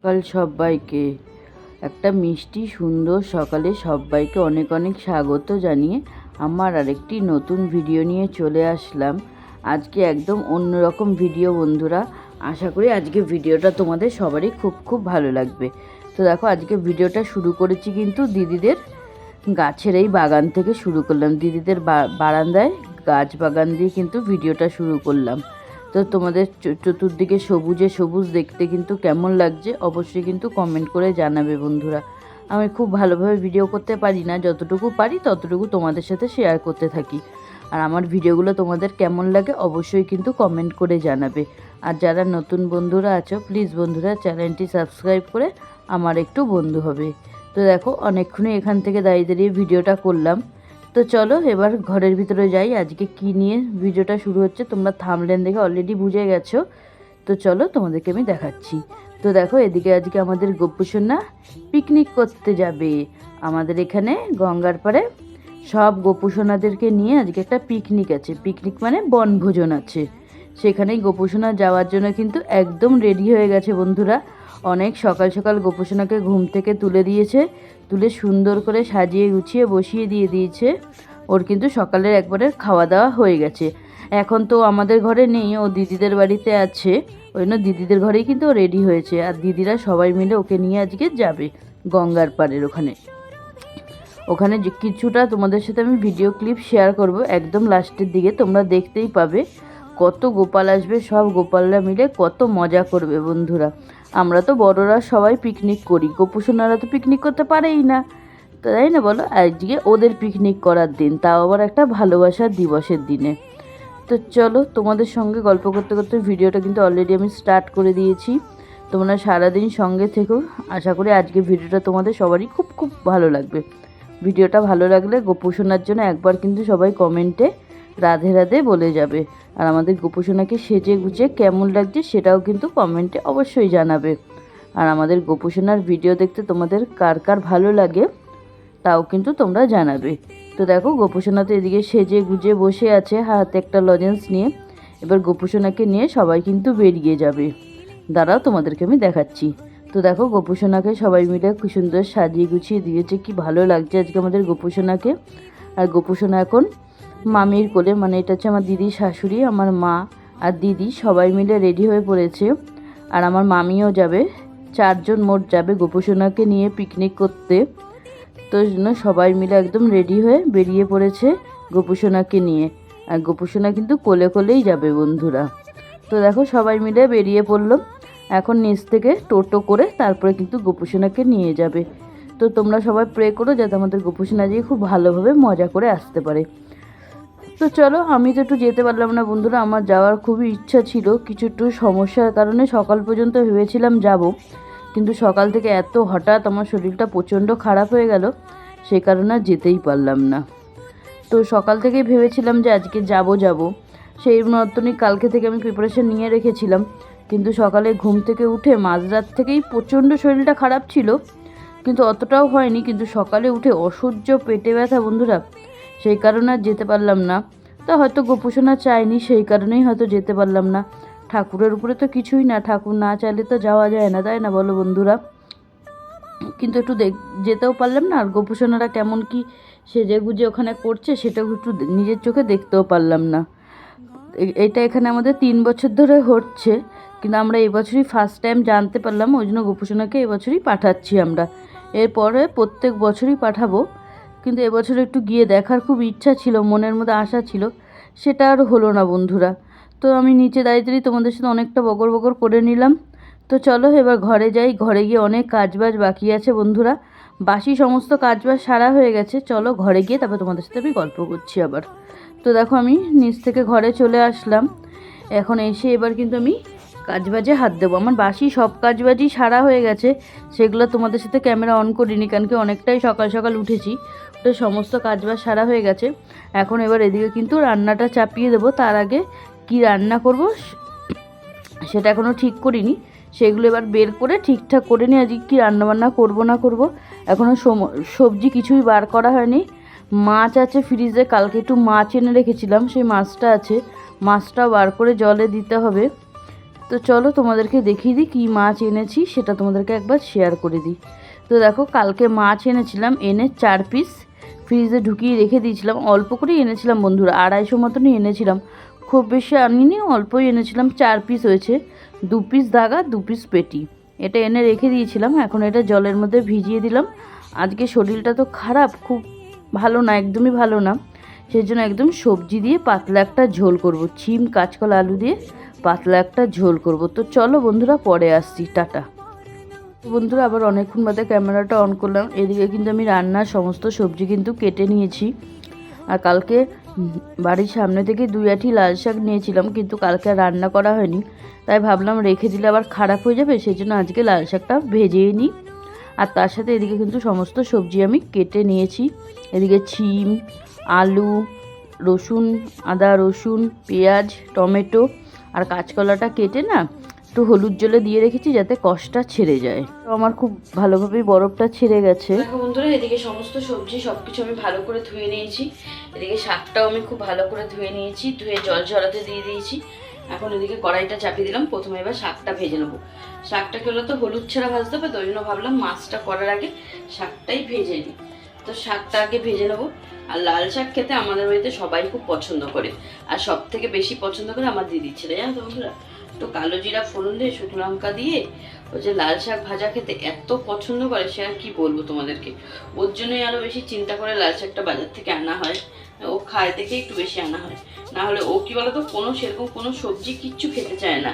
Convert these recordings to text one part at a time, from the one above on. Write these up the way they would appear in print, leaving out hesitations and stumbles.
সকাল সবাইকে একটা মিষ্টি সুন্দর সকালে সবাইকে অনেক অনেক স্বাগত জানিয়ে আমার আরেকটি নতুন ভিডিও নিয়ে চলে আসলাম। আজকে একদম অন্যরকম ভিডিও বন্ধুরা। আশা করি আজকে ভিডিওটা তোমাদের সবারই খুব ভালো লাগবে। তো দেখো আজকে ভিডিওটা শুরু করেছি কিন্তু দিদিদের গাছের এই বাগান থেকে শুরু করলাম। দিদিদের বারান্দায় গাছ বাগান দিয়ে কিন্তু ভিডিওটা শুরু করলাম। তো তোমাদের চতুর্দিকে সবুজে সবুজ দেখতে কিন্তু কেমন লাগছে অবশ্যই কিন্তু কমেন্ট করে জানাবে বন্ধুরা। আমি খুব ভালোভাবে ভিডিও করতে পারি না, যতটুকু পারি ততটুকু তোমাদের সাথে শেয়ার করতে থাকি। আর আমার ভিডিওগুলো তোমাদের কেমন লাগে অবশ্যই কিন্তু কমেন্ট করে জানাবে। আর যারা নতুন বন্ধুরা আছো প্লিজ বন্ধুরা চ্যানেলটি সাবস্ক্রাইব করে আমার একটু বন্ধু হবে। তো দেখো অনেকক্ষণই এখান থেকে দাঁড়িয়ে দাঁড়িয়ে ভিডিওটা করলাম। তো চলো এবার ঘরের ভিতরে যাই। আজকে কি নিয়ে ভিডিওটা শুরু হচ্ছে তোমরা থাম্বনেল দেখে অলরেডি বুঝে গেছো। তো চলো তোমাদেরকে আমি দেখাচ্ছি। তো দেখো এদিকে আজকে আমাদের গোপুসোনা পিকনিক করতে যাবে। আমাদের এখানে গঙ্গার পাড়ে সব গোপুসোনাদেরকে নিয়ে আজকে একটা পিকনিক আছে। পিকনিক মানে বনভোজন আছে। সেখানেই গোপুসোনা যাওয়ার জন্য কিন্তু একদম রেডি হয়ে গেছে বন্ধুরা। অনেক সকাল সকাল গোপুসোনাকে ঘুম থেকে তুলে দিয়েছে, তুলে সুন্দর করে সাজিয়ে গুছিয়ে বসিয়ে দিয়েছে। ওর কিন্তু সকালের একবারে খাওয়া দাওয়া হয়ে গেছে। এখন তো আমাদের ঘরে নেই, ও দিদিদের বাড়িতে আছে, ওই জন্য দিদিদের ঘরেই কিন্তু ও রেডি হয়েছে। আর দিদিরা সবাই মিলে ওকে নিয়ে আজকে যাবে গঙ্গার পাড়ের ওখানে যে কিছুটা তোমাদের সাথে আমি ভিডিও ক্লিপ শেয়ার করব একদম লাস্টের দিকে, তোমরা দেখতেই পাবে। কত গোপাল আসবে, সব গোপালরা মিলে কত মজা করবে বন্ধুরা। আমরা তো বড়রা সবাই পিকনিক করি, গোপুসোনারা তো পিকনিক করতে পারেই না, তাই না বলো? আজকে ওদের পিকনিক করার দিন, তাও আবার একটা ভালোবাসার দিবসের দিনে। তো চলো তোমাদের সঙ্গে গল্প করতে করতে ভিডিওটা কিন্তু অলরেডি আমি স্টার্ট করে দিয়েছি। তোমরা সারাদিন সঙ্গে থেকো। আশা করি আজকে ভিডিওটা তোমাদের সবারই খুব ভালো লাগবে। ভিডিওটা ভালো লাগলে গোপুসোনার জন্য একবার কিন্তু সবাই কমেন্টে রাধে রাধে বলে যাবে। আর আমাদের গোপুসোনাকে সেজে গুজে কেমন লাগছে সেটাও কিন্তু কমেন্টে অবশ্যই জানাবে। আর আমাদের গোপুসোনার ভিডিও দেখতে তোমাদের কার কার ভালো লাগে তাও কিন্তু তোমরা জানাবে। তো দেখো গোপুসোনা তো এদিকে সেজে গুজে বসে আছে হাতে একটা লজেন্স নিয়ে। এবার গোপুসোনাকে নিয়ে সবাই কিন্তু বেরিয়ে যাবে। দাঁড়াও তোমাদেরকে আমি দেখাচ্ছি। তো দেখো গোপুসোনাকে সবাই মিলে খুব সুন্দর সাজিয়ে গুছিয়ে দিয়েছে, কি ভালো লাগছে আজকে আমাদের গোপুসোনাকে। আর গোপুসোনা এখন মামির কোলে, মানে এটা হচ্ছে আমার দিদির শাশুড়ি, আমার মা আর দিদি সবাই মিলে রেডি হয়ে পড়েছে। আর আমার মামিও যাবে, 4 জন মোট যাবে গোপুসোনাকে নিয়ে পিকনিক করতে। তো জন্য সবাই মিলে একদম রেডি হয়ে বেরিয়ে পড়েছে গোপুসোনাকে নিয়ে। আর গোপুসোনা কিন্তু কোলে কোলেই যাবে বন্ধুরা। তো দেখো সবাই মিলে বেরিয়ে পড়লো। এখন নিচ থেকে টোটো করে তারপরে কিন্তু গোপুসোনাকে নিয়ে যাবে। তো তোমরা সবাই প্রে করো যাতে আমাদের গোপুসোনা দিয়ে খুব ভালোভাবে মজা করে আসতে পারে। তো চলো, আমি তো একটু যেতে পারলাম না বন্ধুরা, আমার যাওয়ার খুবই ইচ্ছা ছিল। কিছু একটু সমস্যার কারণে সকাল পর্যন্ত ভেবেছিলাম যাব, কিন্তু সকাল থেকে এত হঠাৎ আমার শরীরটা প্রচণ্ড খারাপ হয়ে গেল, সেই কারণে আর যেতেই পারলাম না। তো সকাল থেকেই ভেবেছিলাম যে আজকে যাব, সেই মতনই কালকে থেকে আমি প্রিপারেশন নিয়ে রেখেছিলাম। কিন্তু সকালে ঘুম থেকে উঠে মাঝরাত থেকেই প্রচণ্ড শরীরটা খারাপ ছিল, কিন্তু অতটাও হয়নি, কিন্তু সকালে উঠে অসহ্য পেটে ব্যথা বন্ধুরা, সেই কারণে আর যেতে পারলাম না। তা হয়তো গোপুসোনা চায়নি, সেই কারণেই হয়তো যেতে পারলাম না। ঠাকুরের উপরে তো কিছুই না, ঠাকুর না চাইলে তো যাওয়া যায় না, তাই না বলো বন্ধুরা? কিন্তু একটু যেতেও পারলাম না। আর গোপুসোনারা কেমন কি সেজে গুজে ওখানে করছে সেটাও একটু নিজের চোখে দেখতেও পারলাম না। এটা এখানে আমাদের 3 বছর ধরে হচ্ছে, কিন্তু আমরা এবছরই ফার্স্ট টাইম জানতে পারলাম, ওই জন্য গোপুসোনাকে এবছরই পাঠাচ্ছি আমরা। এরপরে প্রত্যেক বছরই পাঠাবো, কিন্তু এবছর একটু গিয়ে দেখার খুব ইচ্ছা ছিল, মনের মধ্যে আশা ছিল, সেটা আর হলো না বন্ধুরা। তো আমি নিচে দাঁড়িয়ে তোমাদের সাথে অনেকটা বকর করে নিলাম। তো চলো এবার ঘরে যাই। ঘরে গিয়ে অনেক কাজবাজ বাকি আছে বন্ধুরা, বাসি সমস্ত কাজবাজ সারা হয়ে গেছে। চলো ঘরে গিয়ে তারপর তোমাদের সাথে আমি গল্প করছি আবার। তো দেখো আমি নিচ থেকে ঘরে চলে আসলাম। এখন এসে এবার কিন্তু আমি কাজবাজে হাত দেবো। আমার বাসি সব কাজবাজই সারা হয়ে গেছে, সেগুলো তোমাদের সাথে ক্যামেরা অন করিনি, কারণ কি অনেকটাই সকাল সকাল উঠেছি। তো সমস্ত কাজবাজ সারা হয়ে গেছে। এখন এবার এদিকে কিন্তু রান্নাটা চাপিয়ে দেবো। তার আগে কি রান্না করব সেটা এখনও ঠিক করিনি, সেগুলো এবার বের করে ঠিকঠাক করে নিই আজকে কী রান্নাবান্না করব না করব। এখনও সবজি কিছুই বার করা হয়নি। মাছ আছে ফ্রিজে, কালকে একটু মাছ এনে রেখেছিলাম, সেই মাছটা আছে, মাছটাও বার করে জলে দিতে হবে। তো চলো তোমাদেরকে দেখিয়ে দিই কী মাছ এনেছি, সেটা তোমাদেরকে একবার শেয়ার করে দিই। তো দেখো, কালকে মাছ এনেছিলাম, এনে 4 পিস ফ্রিজে ঢুকিয়ে রেখে দিয়েছিলাম। অল্প করেই এনেছিলাম বন্ধুরা, 250 মতনই এনেছিলাম, খুব বেশি আনিনি, অল্পই এনেছিলাম। 4 পিস হয়েছে, 2 পিস দাগা 2 পিস পেটি। এটা এনে রেখে দিয়েছিলাম, এখন এটা জলের মধ্যে ভিজিয়ে দিলাম। আজকে শরীরটা তো খারাপ, খুব ভালো না, একদমই ভালো না, সেই জন্য একদম সবজি দিয়ে পাতলা একটা ঝোল করব, শিম কাঁচকলা আলু দিয়ে পাতলা একটা ঝোল করব। তো চলো বন্ধুরা, পরে আসছি, টাটা। বন্ধুরা আবার অনেকক্ষণ বাদে ক্যামেরাটা অন করলাম। এদিকে কিন্তু আমি রান্নার সমস্ত সবজি কিন্তু কেটে নিয়েছি। আর কালকে বাড়ির সামনে থেকে 2 আঁটি লাল শাক নিয়েছিলাম, কিন্তু কালকে আর রান্না করা হয়নি, তাই ভাবলাম রেখে দিলে আবার খারাপ হয়ে যাবে, সেই জন্য আজকে লাল শাকটা ভেজেই নিই। আর তার সাথে এদিকে কিন্তু সমস্ত সবজি আমি কেটে নিয়েছি। এদিকে শিম, আলু, রসুন, আদা রসুন, পেঁয়াজ, টমেটো আর কাঁচকলাটা কেটে না একটু হলুদ জলে দিয়ে রেখেছি, যাতে কষটা ছেড়ে যায়। তো আমার খুব ভালোভাবেই বরফটা ছেড়ে গেছে। দেখো বন্ধুরা, এদিকে সমস্ত সবজি সব কিছু আমি ভালো করে ধুয়ে নিয়েছি। এদিকে শাকটাও আমি খুব ভালো করে ধুয়ে নিয়েছি, ধুয়ে জল ঝরাতে দিয়ে দিয়েছি। এখন এদিকে কড়াইটা চাপিয়ে দিলাম। প্রথমে এবার শাকটা ভেজে নেবো। শাকটাকে হলো তো হলুদ ছাড়া ভাজতে হবে, তো ওই জন্য ভাবলাম মাছটা করার আগে শাকটাই ভেজে নিই। তো শাকটা আগে ভেজে নেবো। আর লাল শাক খেতে আমাদের বাড়িতে সবাই খুব পছন্দ করে, আর সব থেকে বেশি পছন্দ করে আমার দিদির ছেলে, জানো তো বন্ধুরা। তো কালো জিরা ফোড়ন দিয়ে শুকনো লঙ্কা দিয়ে ও যে লাল শাক ভাজা খেতে এত পছন্দ করে, সে আর কি বলবো তোমাদেরকে। ওর জন্যই আরও বেশি চিন্তা করে লাল শাকটা বাজার থেকে আনা হয়, ও খায় দেখে একটু বেশি আনা হয়। না হলে ও কি বলতো, কোনো সেরকম কোনো সবজি কিচ্ছু খেতে চায় না,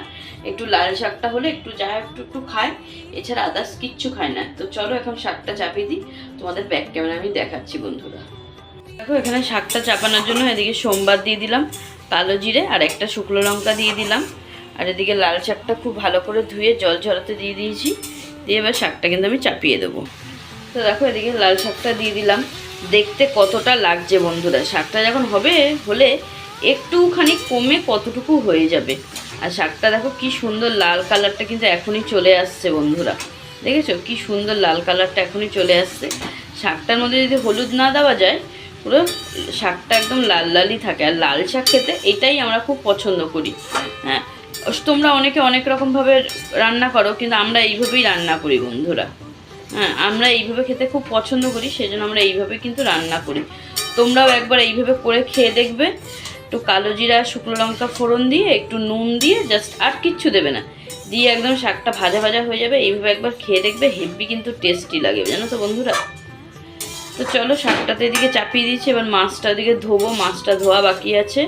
একটু লাল শাকটা হলে একটু যা একটু খায়, এছাড়া আদার্স কিচ্ছু খায় না। তো চলো এখন শাকটা চাপিয়ে দিই, তোমাদের ব্যাক ক্যামেরা আমি দেখাচ্ছি বন্ধুরা। দেখো এখানে শাকটা চাপানোর জন্য এদিকে সোমবার দিয়ে দিলাম, কালো জিরে আর একটা শুকনো লঙ্কা দিয়ে দিলাম। আর এদিকে লাল শাকটা খুব ভালো করে ধুয়ে জল ঝরাতে দিয়ে দিয়েছি, দিয়ে এবার শাকটা কিন্তু আমি চাপিয়ে দেবো। তো দেখো এদিকে লাল শাকটা দিয়ে দিলাম। দেখতে কতটা লাগছে বন্ধুরা, শাকটা যখন হলে একটুখানি কমে কতটুকু হয়ে যাবে। আর শাকটা দেখো কি সুন্দর লাল কালারটা কিন্তু এখনই চলে আসছে বন্ধুরা, দেখেছো কি সুন্দর লাল কালারটা এখনই চলে আসছে। শাকটার মধ্যে যদি হলুদ না দেওয়া যায়, পুরো শাকটা একদম লাল লালই থাকে। আর লাল শাক খেতে এটাই আমরা খুব পছন্দ করি। হ্যাঁ, তোমরা অনেকে অনেক রকমভাবে রান্না করো, কিন্তু আমরা এইভাবেই রান্না করি বন্ধুরা। হ্যাঁ, আমরা এইভাবে খেতে খুব পছন্দ করি, সেই জন্য আমরা এইভাবে কিন্তু রান্না করি। তোমরাও একবার এইভাবে করে খেয়ে দেখবে। একটু কালো জিরা শুকনো লঙ্কা ফোড়ন দিয়ে একটু নুন দিয়ে, জাস্ট আর কিচ্ছু দেবে না, দিয়ে একদম শাকটা ভাজা ভাজা হয়ে যাবে। এইভাবে একবার খেয়ে দেখবে, হেভি কিন্তু টেস্টি লাগে, জানো তো বন্ধুরা। তো চলো শাকটাতে এদিকে চাপিয়ে দিয়েছি, এবার মাছটা এদিকে ধোবো, মাছটা ধোয়া বাকি আছে।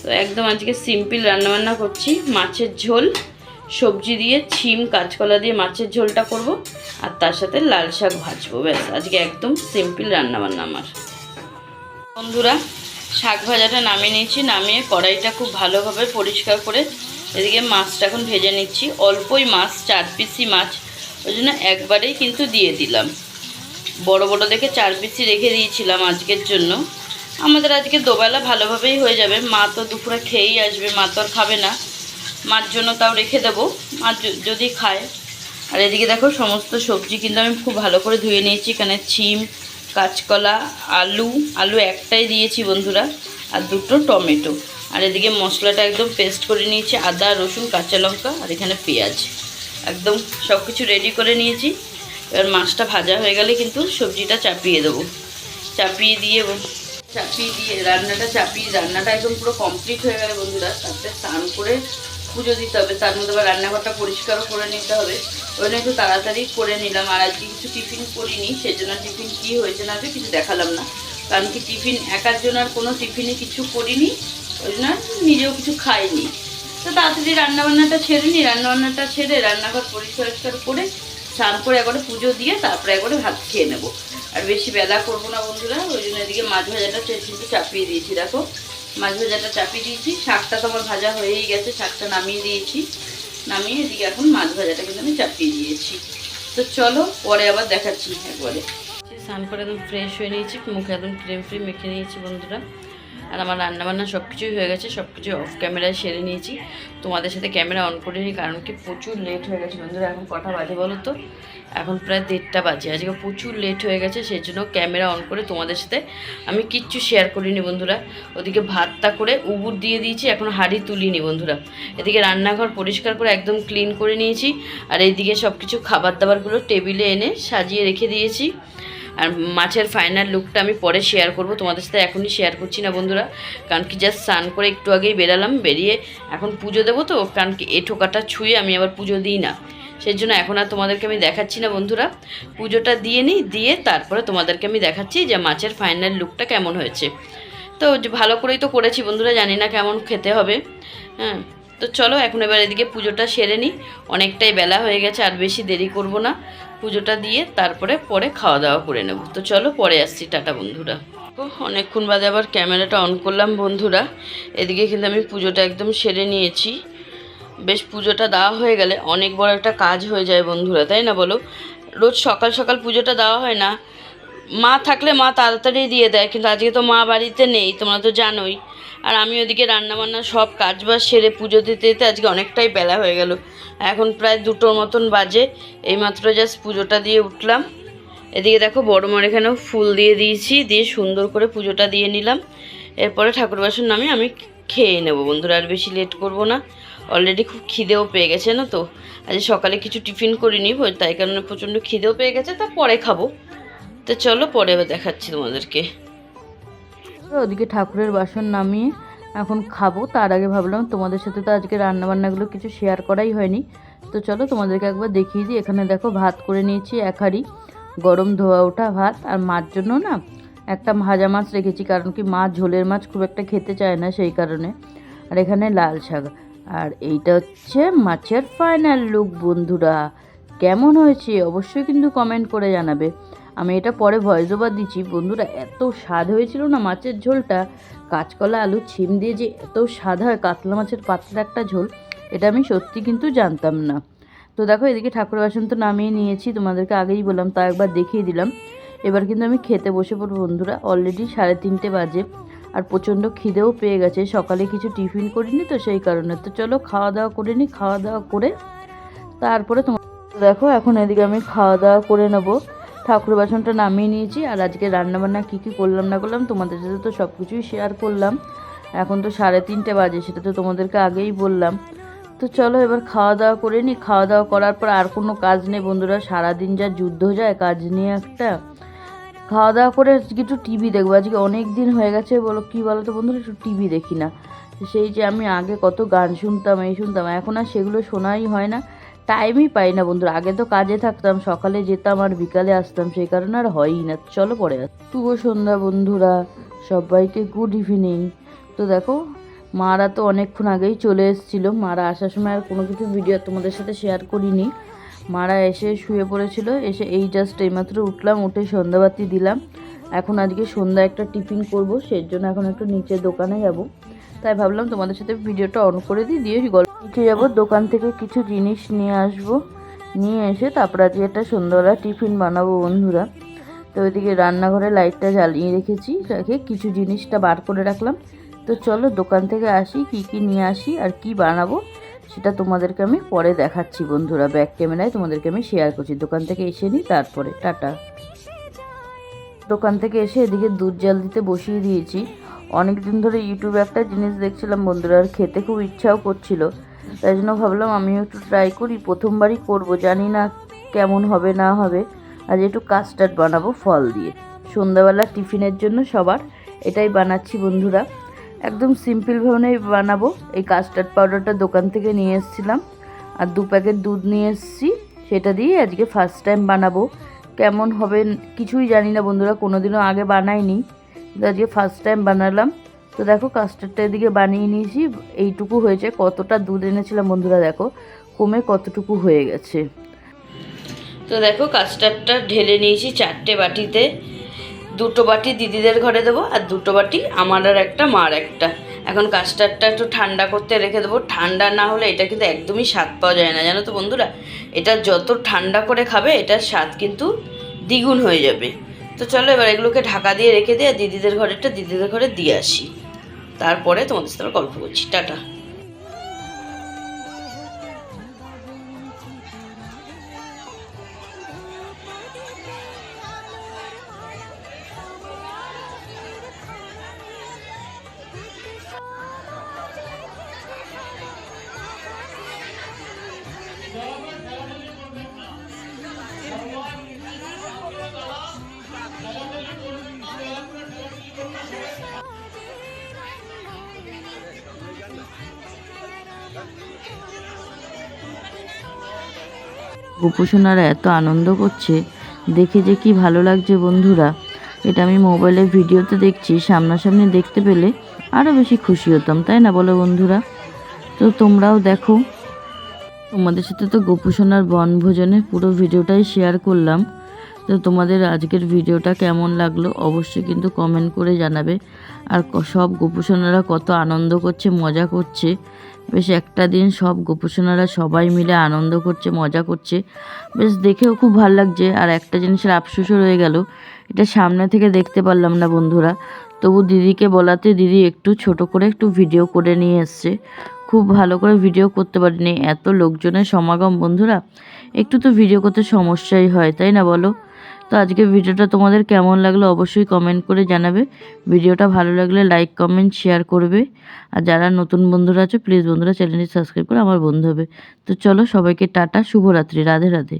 তো একদম আজকে সিম্পল রান্নাবান্না করছি, মাছের ঝোল, সবজি দিয়ে শিম কাঁচকলা দিয়ে মাছের ঝোলটা করব, আর তার সাথে লাল শাক ভাজবো, ব্যাস আজকে একদম সিম্পল রান্নাবান্না আমার। বন্ধুরা শাক ভাজাটা নামিয়ে নিয়েছি, নামিয়ে কড়াইটা খুব ভালোভাবে পরিষ্কার করে এদিকে মাছটা এখন ভেজে নিচ্ছি। অল্পই মাছ, 4 পিসই মাছ, ওই জন্য একবারেই কিন্তু দিয়ে দিলাম। বড় বড় দেখে 4 পিসই রেখে দিয়েছিলাম আজকের জন্য। আমাদের আজকে দুবেলা ভালোভাবেই হয়ে যাবে, মা তো দুপুরে খেয়েই আসবে, মা তো আর খাবে না, মার জন্য তাও রেখে দেবো, মা যদি খায়। আর এদিকে দেখো সমস্ত সবজি কিন্তু আমি খুব ভালো করে ধুয়ে নিয়েছি। এখানে শিম, কাঁচকলা, আলু একটাই দিয়েছি বন্ধুরা, আর 2টো টমেটো। আর এদিকে মশলাটা একদম পেস্ট করে নিয়েছি, আদা রসুন কাঁচা লঙ্কা আর এখানে পেঁয়াজ, একদম সব কিছু রেডি করে নিয়েছি। এবার মাছটা ভাজা হয়ে গেলে কিন্তু সবজিটা চাপিয়ে দেবো। চাপিয়ে দিয়ে রান্নাটা একদম পুরো কমপ্লিট হয়ে গেলে বন্ধুরা, তারপরে স্নান করে পুজো দিতে হবে, তার মধ্যে আবার রান্নাঘরটা পরিষ্কারও করে নিতে হবে। ওই জন্য একটু তাড়াতাড়ি করে নিলাম। আর আজকে কিছু টিফিন করিনি, সেজন্য টিফিন কী হয়েছে না হয়েছে কিছু দেখালাম না, কারণ কি টিফিন একার জন্য আর কোনো টিফিনে কিছু করিনি, ওই জন্য নিজেও কিছু খাইনি। তো তাড়াতাড়ি রান্নাবান্নাটা ছেড়ে রান্নাঘর পরিষ্কার করে স্নান করে একবারে পুজো দিয়ে তারপরে একবারে ভাত খেয়ে নেবো। আর বেশি বেলা করবো না বন্ধুরা, ওই জন্য এদিকে মাছ ভাজাটা কিন্তু চাপিয়ে দিয়েছি। দেখো মাছ ভাজাটা চাপিয়ে দিয়েছি, শাকটা তো আমার ভাজা হয়েই গেছে, শাকটা নামিয়ে দিয়েছি। নামিয়ে এদিকে এখন মাছ ভাজাটা কিন্তু আমি চাপিয়ে দিয়েছি। তো চলো পরে আবার দেখাচ্ছি একবারে। স্নান করে একদম ফ্রেশ হয়ে নিয়েছি, মুখে একদম ক্রিম ফ্রি মেখে নিয়েছি বন্ধুরা। আর আমার রান্নাবান্না সব কিছুই হয়ে গেছে, সব কিছু অফ ক্যামেরায় সেরে নিয়েছি। তোমাদের সাথে ক্যামেরা অন করিনি, কারণ কি প্রচুর লেট হয়ে গেছে বন্ধুরা। এখন কটা বাজে বলো তো? এখন প্রায় 1:30 বাজে। আজকে প্রচুর লেট হয়ে গেছে, সেই জন্য ক্যামেরা অন করে তোমাদের সাথে আমি কিচ্ছু শেয়ার করিনি বন্ধুরা। ওদিকে ভাতটা করে উবুর দিয়ে দিয়েছি, এখন হাঁড়ি তুলিনি বন্ধুরা। এদিকে রান্নাঘর পরিষ্কার করে একদম ক্লিন করে নিয়েছি, আর এইদিকে সব কিছু খাবার দাবারগুলো টেবিলে এনে সাজিয়ে রেখে দিয়েছি। আর মাছের ফাইনাল লুকটা আমি পরে শেয়ার করব, তোমাদের সাথে এখনই শেয়ার করছি না বন্ধুরা। কারণ কি জাস্ট স্নান করে একটু আগেই বেরালাম, বেরিয়ে এখন পুজো দেবো তো, কারণ কি এ ঠোকাটা ছুঁয়ে আমি আবার পুজো দিই না, সেই জন্য এখন আর তোমাদেরকে আমি দেখাচ্ছি না বন্ধুরা। পুজোটা দিয়ে নিই, দিয়ে তারপরে তোমাদেরকে আমি দেখাচ্ছি যে মাছের ফাইনাল লুকটা কেমন হয়েছে। তো ভালো করেই তো করেছি বন্ধুরা, জানি না কেমন খেতে হবে। হ্যাঁ, তো চলো এখন এবার এদিকে পুজোটা সেরে নিই, অনেকটাই বেলা হয়ে গেছে, আর বেশি দেরি করব না। পুজোটা দিয়ে তারপরে পরে খাওয়া দাওয়া করে নেব। তো চলো পরে আসছি, টাটা বন্ধুরা। অনেকক্ষণ বাদে আবার ক্যামেরাটা অন করলাম বন্ধুরা। এদিকে কিন্তু আমি পুজোটা একদম সেরে নিয়েছি। বেশ, পুজোটা দেওয়া হয়ে গেলে অনেক বড় একটা কাজ হয়ে যায় বন্ধুরা, তাই না বলো? রোজ সকাল সকাল পুজোটা দেওয়া হয় না, মা থাকলে মা তাড়াতাড়ি দিয়ে দেয়, কিন্তু আজকে তো মা বাড়িতে নেই, তোমরা তো জানোই। আর আমি ওদিকে রান্নাবান্না সব কাজবাজ সেরে পুজো দিতে দিতে আজকে অনেকটাই বেলা হয়ে গেল। এখন প্রায় 2টোর মতন বাজে, এইমাত্র জাস্ট পুজোটা দিয়ে উঠলাম। এদিকে দেখো বড় মার এখানেও ফুল দিয়ে দিয়েছি, দিয়ে সুন্দর করে পুজোটা দিয়ে নিলাম। এরপরে ঠাকুর বাসন নামে আমি খেয়ে নেবো বন্ধুরা, আর বেশি লেট করব না। অলরেডি খুব খিদেও পেয়ে গেছে না, তো আজ সকালে কিছু টিফিন করিনি, তাই কারণে প্রচণ্ড খিদেও পেয়ে গেছে, তা পরে খাবো। তো চলো পরে দেখাচ্ছি তোমাদেরকে। ওদিকে ঠাকুরের বাসন নামিয়ে এখন খাবো, তার আগে ভাবলাম তোমাদের সাথে তো আজকে রান্নাবান্নাগুলো কিছু শেয়ার করাই হয়নি, তো চলো তোমাদেরকে একবার দেখিয়ে দিই। এখানে দেখো ভাত করে নিয়েছি, 1 হাঁড়ি গরম ধোয়া ওঠা ভাত। আর মাছ জন্য না একটা ভাজা মাছ রেখেছি, কারণ কি মাছ ঝোলের মাছ খুব একটা খেতে চায় না, সেই কারণে। আর এখানে লাল শাক। আর এইটা হচ্ছে মাছের ফাইনাল লুক বন্ধুরা। কেমন হয়েছে অবশ্যই কিন্তু কমেন্ট করে জানাবে। আমি এটা পরে ভয়েস ওভার দিচ্ছি বন্ধুরা। এত স্বাদ হয়েছিল না মাছের ঝোলটা, কাঁচকলা আলু ছিম দিয়ে যে এত স্বাদ হয় কাতলা মাছের পাতলা একটা ঝোল, এটা আমি সত্যি কিন্তু জানতাম না। তো দেখো এদিকে ঠাকুর বাসন তো নামিয়ে নিয়েছি, তোমাদেরকে আগেই বললাম, তা একবার দেখিয়ে দিলাম। এবার কিন্তু আমি খেতে বসে পড়ব বন্ধুরা। অলরেডি 3:30 বাজে, আর প্রচণ্ড খিদেও পেয়ে গেছে, সকালে কিছু টিফিন করিনি তো সেই কারণে। তো চলো খাওয়া দাওয়া করে নিই, খাওয়া দাওয়া করে তারপরে তোমার দেখো এখন এদিকে আমি খাওয়া দাওয়া করে নেবো। ঠাকুর বাসনটা নামিয়ে নিয়েছি, আর আজকে রান্নাবান্না কী কী করলাম না করলাম তোমাদের সাথে তো সব কিছুই শেয়ার করলাম। এখন তো 3:30 বাজে, সেটা তো তোমাদেরকে আগেই বললাম। তো চলো এবার খাওয়া দাওয়া করে নিই। খাওয়া দাওয়া করার পর আর কোনো কাজ নেই বন্ধুরা, সারাদিন যা যুদ্ধ যায় কাজ নিয়ে একটা। খাওয়া দাওয়া করে আজকে একটু টিভি দেখবো, আজকে অনেক দিন হয়ে গেছে বলো কি বলো তো বন্ধুরা, একটু টিভি দেখি না। সেই যে আমি আগে কত গান শুনতাম, এই শুনতাম, এখন আর সেগুলো শোনাই হয় না, টাইমই পাই না বন্ধুরা। আগে তো কাজে থাকতাম, সকালে যেতাম আর বিকালে আসতাম, সেই কারণে আর হয়ই না। চলো পরে শুভ সন্ধ্যা বন্ধুরা, সবাইকে গুড ইভিনিং। তো দেখো মারা তো অনেকক্ষণ আগেই চলে এসেছিলো, মারা আসার সময় আর কোনো কিছু ভিডিও তোমাদের সাথে শেয়ার করিনি। মারা এসে শুয়ে পড়েছিল, এসে এই জাস্ট এইমাত্র উঠলাম, উঠে সন্ধ্যাবাতি দিলাম। এখন আজকে সন্ধ্যা একটা টিফিন করব, সেই জন্য এখন একটু নিচের দোকানে যাব, তাই ভাবলাম তোমাদের সাথে ভিডিওটা অন করে দিই, দিয়ে নিচে যাবো, দোকান থেকে কিছু জিনিস নিয়ে আসবো, নিয়ে এসে তারপর আজকে একটা সন্ধ্যাবেলা টিফিন বানাবো বন্ধুরা। তো ওইদিকে রান্নাঘরে লাইটটা জ্বালিয়ে রেখেছি, রেখে কিছু জিনিসটা বার করে রাখলাম। তো চলো দোকান থেকে আসি, কি কি নিয়ে আসি আর কি বানাবো সেটা তোমাদেরকে আমি পরে দেখাচ্ছি বন্ধুরা। ব্যাক ক্যামেরায় তোমাদেরকে আমি শেয়ার করছি। দোকান থেকে এসে নিই, তারপরে টাটা। দোকান থেকে এসে এদিকে দুধ জাল দিতে বসিয়ে দিয়েছি। অনেক দিন ধরে ইউটিউবে একটা জিনিস দেখছিলাম বন্ধুরা, আর খেতে খুব ইচ্ছাও করছিল, তাই জন্য ভাবলাম আমিও একটু ট্রাই করি, প্রথমবারই করব, জানি না কেমন হবে না হবে। আজ একটু কাস্টার্ড বানাবো ফল দিয়ে, সন্ধ্যাবেলা টিফিনের জন্য সবার এটাই বানাচ্ছি বন্ধুরা। একদম সিম্পলভাবে বানাবো। এই কাস্টার্ড পাউডারটা দোকান থেকে নিয়ে এসেছিলাম, আর 2 প্যাকেট দুধ নিয়ে এসেছি, সেটা দিয়ে আজকে ফার্স্ট টাইম বানাবো। কেমন হবে কিছুই জানি না বন্ধুরা, কোনোদিনও আগে বানাইনি, কিন্তু আজকে ফার্স্ট টাইম বানালাম। তো দেখো কাস্টার্ডটা এদিকে বানিয়ে নিয়েছি, এইটুকু হয়েছে। কতটা দুধ এনেছিলাম বন্ধুরা, দেখো কমে কতটুকু হয়ে গেছে। তো দেখো কাস্টার্ডটা ঢেলে নিয়েছি 4টে বাটিতে, 2টো বাটি দিদিদের ঘরে দেবো, আর 2টো বাটি আমার আর একটা মার একটা। এখন কাস্টার্ডটা একটু ঠান্ডা করতে রেখে দেবো, ঠান্ডা না হলে এটা কিন্তু একদমই স্বাদ পাওয়া যায় না, জানো তো বন্ধুরা। এটা যত ঠান্ডা করে খাবে এটার স্বাদ কিন্তু দ্বিগুণ হয়ে যাবে। তো চলো এবার এগুলোকে ঢাকা দিয়ে রেখে দিয়ে দিদিদের ঘরেরটা দিদিদের ঘরে দিয়ে আসি। তারপরে তোমাদের সাথে গল্প করছি। টাটা। গোপুসোনারা এত আনন্দ করছে দেখে যে কি ভালো লাগছে বন্ধুরা। এটা আমি মোবাইলের ভিডিওতে দেখছি, সামনাসামনি দেখতে পেলে আরও বেশি খুশি হতাম, তাই না বলো বন্ধুরা? তো তোমরাও দেখো। তোমাদের সাথে তো গোপুসোনার বনভোজনের পুরো ভিডিওটাই শেয়ার করলাম। তো তোমাদের আজকের ভিডিওটা কেমন লাগলো অবশ্যই কিন্তু কমেন্ট করে জানাবে। আর সব গোপুসোনারা কত আনন্দ করছে, মজা করছে। বেশ একটা দিন সব গোপুসোনারা সবাই মিলে আনন্দ করছে, মজা করছে, বেশ দেখেও খুব ভালো লাগছে। আর একটা জিনিসের আফসোসও রয়ে গেল, এটা সামনে থেকে দেখতে পারলাম না বন্ধুরা। তবু দিদিকে বলাতে দিদি একটু ছোট করে একটু ভিডিও করে নিয়ে এসছে। খুব ভালো করে ভিডিও করতে পারিনি, এত লোকজনের সমাগম বন্ধুরা, একটু তো ভিডিও করতে সমস্যাই হয়, তাই না বলো? তো আজকের ভিডিওটা তোমাদের কেমন লাগলো অবশ্যই কমেন্ট করে জানাবে। ভিডিওটা ভালো লাগলে লাইক কমেন্ট শেয়ার করবে। আর যারা নতুন বন্ধুরা আছে প্লিজ বন্ধুরা চ্যানেলটি সাবস্ক্রাইব করে আমার বন্ধু হবে। তো চলো সবাইকে টাটা, শুভরাত্রি, রাধে রাধে।